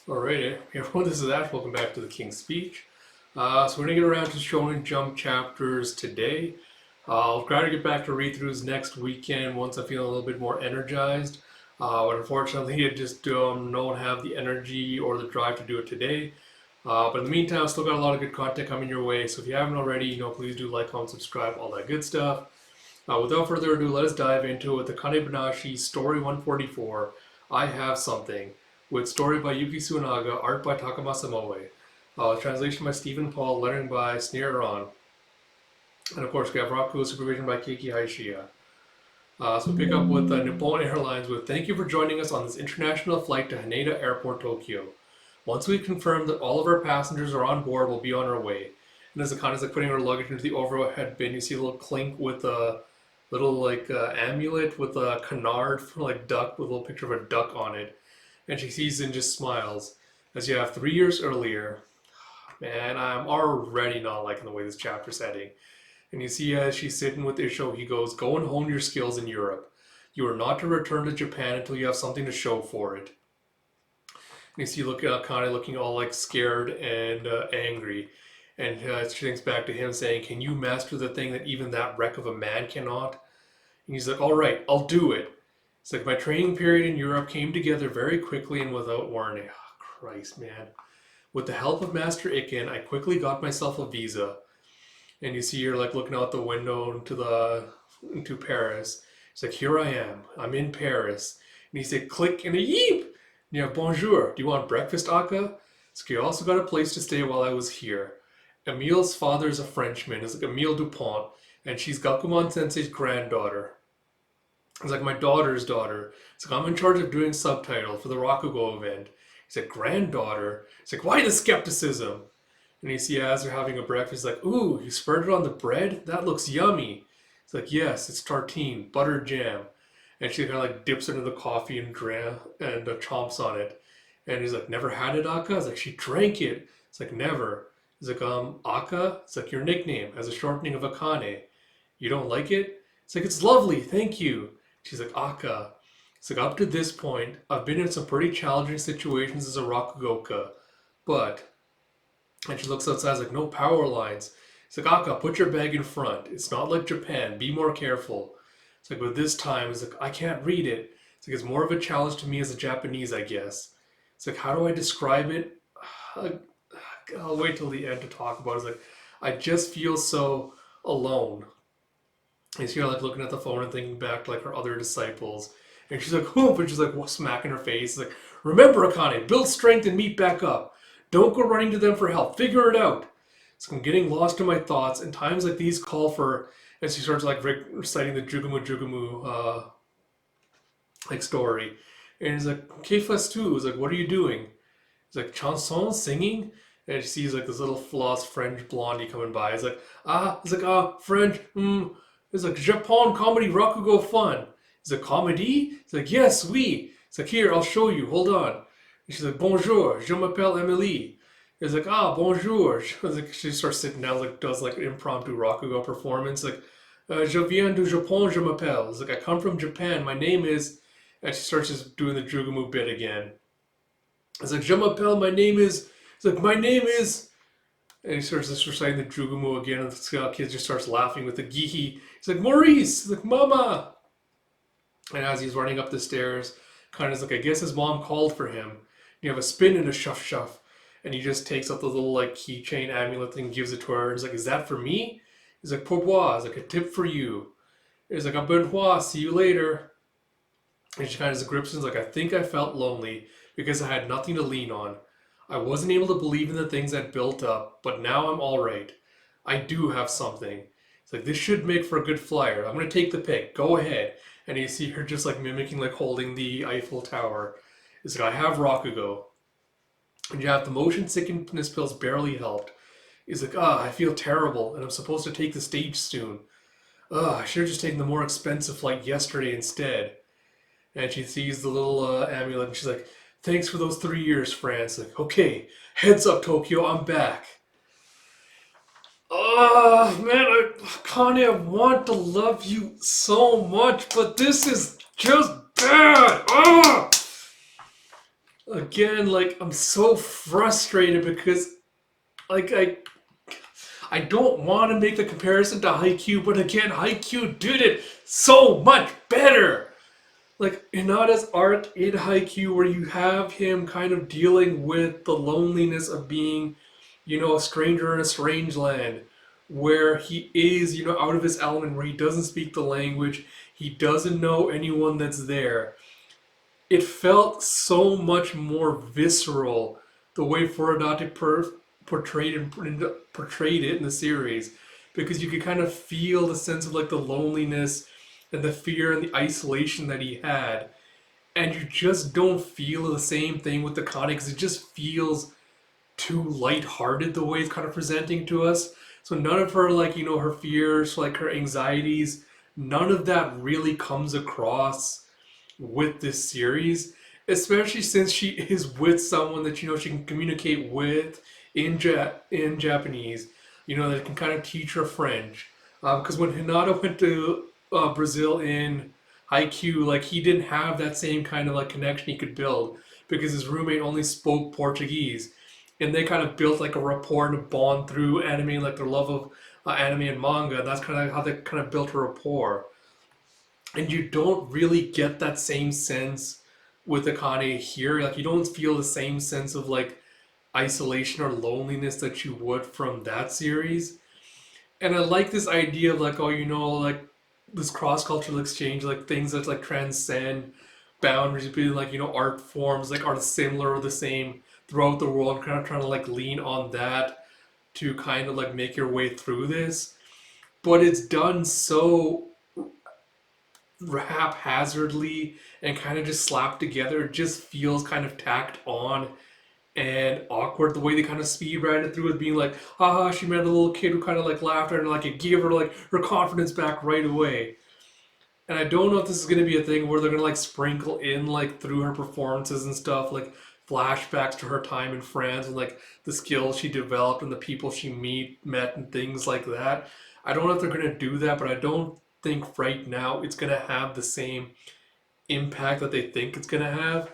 Alright, everyone, this is Ash. Welcome back to the King's Speech. So we're going to get around to Shonen Jump chapters today. I'll try to get back to read-throughs next weekend once I feel a little bit more energized. But unfortunately, I just don't have the energy or the drive to do it today. But in the meantime, I've still got a lot of good content coming your way. So if you haven't already, please do like, comment, subscribe, all that good stuff. Without further ado, let us dive into it. The Akane-Banashi Story 144, I Have Something, with story by Yuki Tsunaga, art by Takamasa Moe, translation by Stephen Paul, lettering by Sneer On, and of course we have Raku supervision by Keiki Haishiya. So we pick up with Nippon Airlines with thank you for joining us on this international flight to Haneda Airport, Tokyo. Once we've confirmed that all of our passengers are on board, we'll be on our way. And as Akane's putting her luggage into the overhead bin, you see a little clink with a little amulet with a canard for duck with a little picture of a duck on it. And she sees and just smiles. As you have 3 years earlier, man, I'm already not liking the way this chapter's heading. And you see as she's sitting with Isho, he goes, go and hone your skills in Europe. You are not to return to Japan until you have something to show for it. And you see Akane looking all scared and angry. And she thinks back to him saying, can you master the thing that even that wreck of a man cannot? And he's like, all right, I'll do it. It's like my training period in Europe came together very quickly and without warning. Oh, Christ, man. With the help of Master Iken, I quickly got myself a visa. And you see her looking out the window into Paris. It's like, here I am. I'm in Paris. And he said, click and a yeep. And you have bonjour. Do you want breakfast, Aka? So you also got a place to stay while I was here. Emile's father is a Frenchman. It's like Emile Dupont. And she's Gakuman Sensei's granddaughter. It's like my daughter's daughter. It's like I'm in charge of doing subtitles for the Rakugo event. He's like, granddaughter? It's like, why the skepticism? And you see as they're having a breakfast, he's like, ooh, you spread it on the bread? That looks yummy. It's like, yes, it's tartine, butter jam. And she kind of dips into the coffee and chomps on it. And he's like, never had it, Aka? It's like, she drank it. It's like, never. He's like, Aka? It's like your nickname as a shortening of Akane. You don't like it? It's like, it's lovely, thank you. She's like, Aka. It's like, up to this point, I've been in some pretty challenging situations as a Rakugoka. But, and she looks outside, like, no power lines. It's like, Aka, put your bag in front. It's not like Japan. Be more careful. It's like, but this time, it's like, I can't read it. It's like, it's more of a challenge to me as a Japanese, I guess. It's like, how do I describe it? I'll wait till the end to talk about it. It's like, I just feel so alone. And she's looking at the phone and thinking back to her other disciples. And she's like, whoop, and she's smacking her face. Like, remember, Akane, build strength and meet back up. Don't go running to them for help. Figure it out. So I'm getting lost in my thoughts, and times like these call for, and she starts reciting the Jugumu story. And he's like, K-Fest 2. He's like, what are you doing? He's like, chanson, singing? And she sees this little floss French blondie coming by. He's like, French, It's like Japan comedy Rakugo fun. It's a comedy? It's like, yes, oui. It's like, here, I'll show you. Hold on. And she's like, bonjour, je m'appelle Emily. It's like, bonjour. She starts sitting down, does an impromptu Rakugo performance. Like, je viens du Japon, je m'appelle. It's like, I come from Japan. My name is. And she starts just doing the Jugumu bit again. It's like, je m'appelle, my name is. It's like, my name is. And he starts just reciting the Jugumu again, and the kid just starts laughing with the Gihi. He's like, Maurice! He's like, Mama! And as he's running up the stairs, kind of I guess his mom called for him. You have a spin and a shuff shuff. And he just takes up the little keychain amulet thing and gives it to her. He's like, is that for me? He's like, pourboire. He's like, a tip for you. He's like, a bonjour, see you later. And she kind of grips him, like, I think I felt lonely because I had nothing to lean on. I wasn't able to believe in the things I'd built up, but now I'm all right. I do have something. It's like, this should make for a good flyer. I'm going to take the pic. Go ahead. And you see her just mimicking, holding the Eiffel Tower. It's like, I have Rakugo. And you have the motion sickness pills barely helped. He's like, I feel terrible, and I'm supposed to take the stage soon. I should have just taken the more expensive flight yesterday instead. And she sees the little amulet, and she's like, thanks for those 3 years, France. Like, okay, heads up, Tokyo, I'm back. Man, Connie, I want to love you so much, but this is just bad. again, like I'm so frustrated because like I don't want to make the comparison to Haikyuu, but again, Haikyuu did it so much better. Like Hinata's arc in Haikyuu, where you have him kind of dealing with the loneliness of being, a stranger in a strange land, where he is, out of his element, where he doesn't speak the language, he doesn't know anyone that's there. It felt so much more visceral the way Furadate portrayed it in the series, because you could kind of feel the sense of like the loneliness and the fear and the isolation that he had, and you just don't feel the same thing with the Akane because it just feels too lighthearted the way it's kind of presenting to us. So none of her like her fears, like her anxieties, none of that really comes across with this series, especially since she is with someone that she can communicate with in Japanese. That can kind of teach her French. Because when Hinata went to Brazil in Haikyuu, like he didn't have that same kind of like connection he could build because his roommate only spoke Portuguese, and they kind of built like a rapport and a bond through anime, like their love of anime and manga. And that's kind of how they kind of built a rapport, and you don't really get that same sense with Akane here. Like you don't feel the same sense of like isolation or loneliness that you would from that series. And I like this idea of like, oh, like this cross cultural exchange, like things that like transcend boundaries between like art forms, like are similar or the same throughout the world. Kind of trying to like lean on that to kind of like make your way through this, but it's done so haphazardly and kind of just slapped together. It just feels kind of tacked on and awkward the way they kind of speed ran it through with being like, haha, she met a little kid who kind of like laughed at her and like it gave her like her confidence back right away. And I don't know if this is gonna be a thing where they're gonna like sprinkle in like through her performances and stuff like flashbacks to her time in France and like the skills she developed and the people she met and things like that. I don't know if they're gonna do that, but I don't think right now it's gonna have the same impact that they think it's gonna have.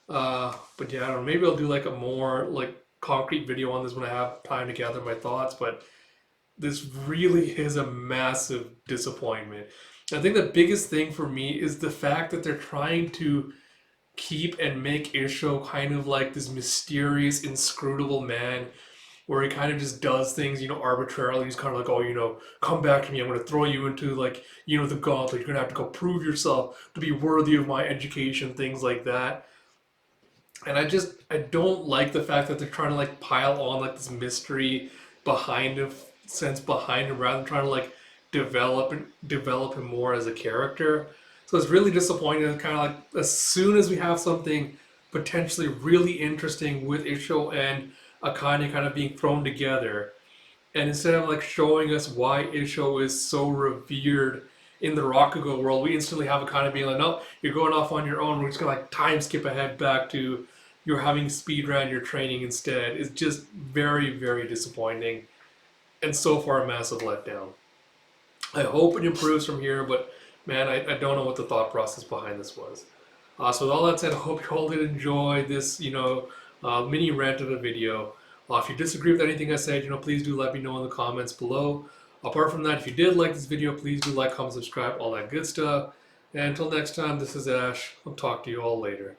But yeah, I don't know. Maybe I'll do like a more like concrete video on this when I have time to gather my thoughts. But this really is a massive disappointment. I think the biggest thing for me is the fact that they're trying to keep and make Isho kind of like this mysterious, inscrutable man where he kind of just does things, arbitrarily. He's kind of like, oh, come back to me. I'm going to throw you into like, the gauntlet. You're going to have to go prove yourself to be worthy of my education, things like that. And I don't like the fact that they're trying to like pile on like this mystery behind him, sense behind him, rather than trying to like develop him more as a character. So it's really disappointing. It's kind of like as soon as we have something potentially really interesting with Isho and Akane kind of being thrown together, and instead of like showing us why Isho is so revered in the Rakugo world, we instantly have Akane being like, no, you're going off on your own. We're just gonna like time skip ahead back to you're having speed run your training instead. It's just very, very disappointing, and so far a massive letdown. I hope it improves from here, but man, I don't know what the thought process behind this was. So with all that said, I hope you all did enjoy this, mini rant of a video. If you disagree with anything I said, please do let me know in the comments below. Apart from that, if you did like this video, please do like, comment, subscribe, all that good stuff. And until next time, this is Ash. I'll talk to you all later.